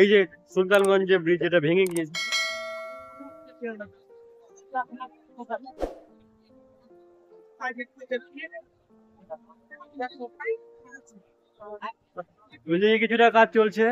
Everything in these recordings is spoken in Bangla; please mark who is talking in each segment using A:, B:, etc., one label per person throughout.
A: এই যে সুলতানগঞ্জে ব্রিজ এটা ভেঙে গিয়েছে। কিছুটা কাজ চলছে।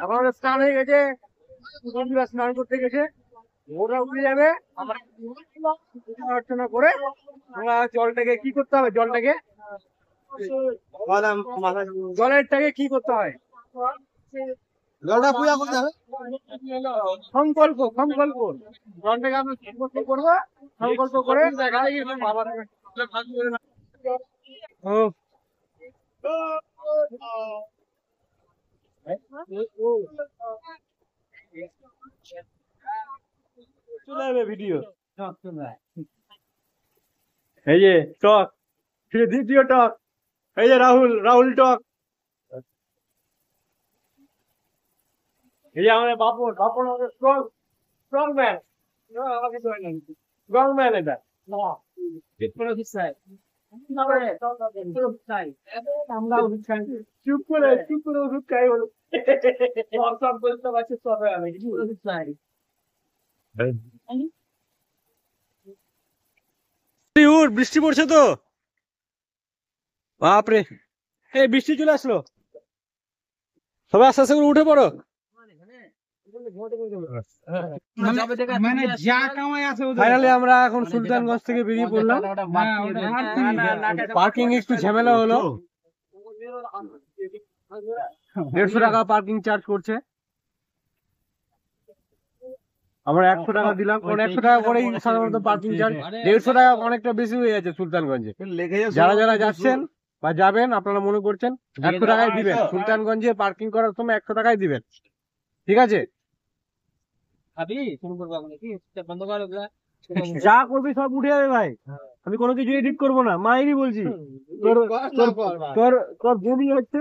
A: এখন স্নান হয়ে গেছে, স্নান করতে গেছে, ওরা উঠে যাবে। অর্চনা করে আমরা জলটাকে কি করতে হবে, জলেরটাকে কি করতে হয়, জলটা পূজা করতে হবে। সংকল্প জলটাকে আমরা সংকল্প করবো, সংকল্প করে চলে যাবে ভিডিও। এই যে টক, দ্বিতীয় টক, এই যে রাহুল টক, এই যে আমাদের বাপন স্ট্রং ম্যান, এটা চুপ করে ওষুধ খাই হলো। বৃষ্টি পড়ছে তো, বাপরে, এই বৃষ্টি চলে আসলো, সবাই আস্তে আস্তে করে উঠে পড়ো। ফাইনালি আমরা এখন সুলতানগঞ্জ থেকে বেরিয়ে পড়লাম। পার্কিং একটু ঝামেলা হলো, 150 টাকা পার্কিং চার্জ করছে। আমরা 100 টাকা দিলাম, কারণ 100 টাকা করেই সাধারণত পার্কিং চার্জ। 150 টাকা অনেকটা বেশি হয়ে যাচ্ছে সুলতানগঞ্জে। যারা যাচ্ছেন বা যাবেন, আপনারা মনে করছেন 100 টাকায় দিবেন, সুলতানগঞ্জে পার্কিং করার সময় 100 টাকায় দিবেন, ঠিক আছে? যা করবি সব উঠে যাবে ভাই, আমি কোনো কিছু এডিট করবো না, মায়েরই বলছি। তোর বমি হচ্ছে,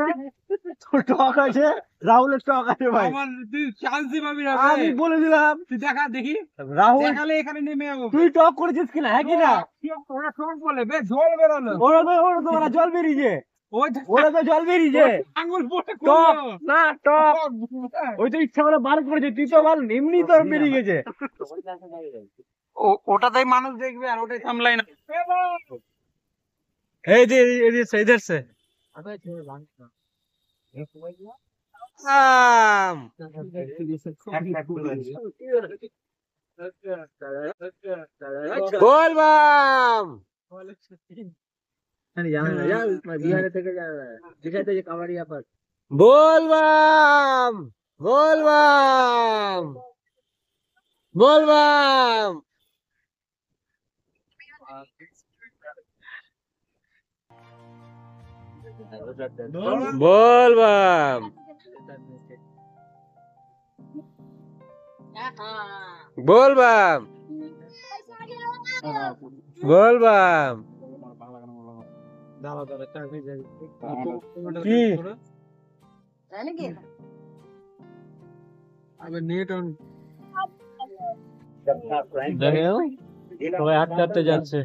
A: তোর টক আছে, রাহুলের টক আছে ভাই, আমি বলে দিলাম। তুই দেখা দেখি রাহুল এখানে নেমে যাবো, তুই টক করেছিস কিনা, হ্যাঁ কিনা? জল বেরোলো, ওরা জল বেরিয়েছে, ওরা তো জল বেরিয়েছে, টক না টক, ওই তো ইচ্ছা করে বার করেছে, তুই তো বল এমনি তোর বেরিয়ে গেছে। ওটাতেই মানুষ দেখবে আর ওটাই সামলাই না। এই যে ইধর সে बोल बम, बिहार থেকে दिखाते ये कावड़िया पर, बोल बम बोल बम बोल बम। बोल बम बोल बम बोल बम। সবাই হাঁটতে যাচ্ছে,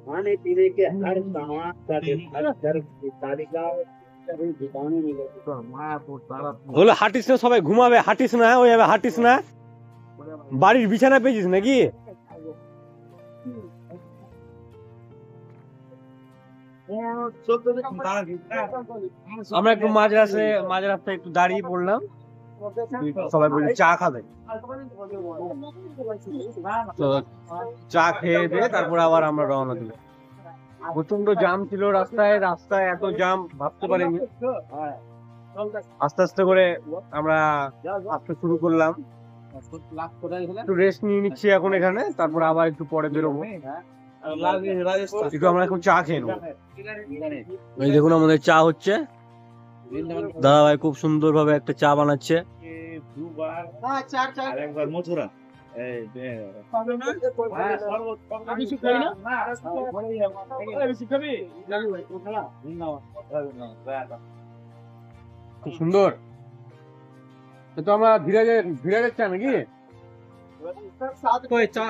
A: खाने पीने के हर सामान का हर तरफ की तालिका दुकानों में बोलो হাঁটিস না, সবাই ঘুমাবে, হাঁটিস না, ওই যাবে হাঁটিস না, বাড়ির বিছানা পেয়েছিস নাকি? আমরা একটু মাঝ রাস্তায় একটু দাঁড়িয়ে পড়লাম, সবাই বলি চা খাবে, তো চা খেয়ে দিয়ে তারপর আবার আমরা রওনা দিলাম। প্রচন্ড জাম ছিল রাস্তায়, এত জাম ভাবতে পারিনি। আস্তে আস্তে করে আমরা আসতে শুরু করলাম, একটু রেস্ট নিয়ে নিচ্ছি এখন এখানে, তারপর আবার একটু পরে বেরোবো। একটু আমরা এখন চা খেয়ে নেবো। এই দেখুন আমাদের চা হচ্ছে, দাদা ভাই খুব সুন্দর ভাবে একটা চা বানাচ্ছে।
B: খুব সুন্দর। তো আমরা ধীরে ধীরে যাচ্ছি নাকি?
A: কই চা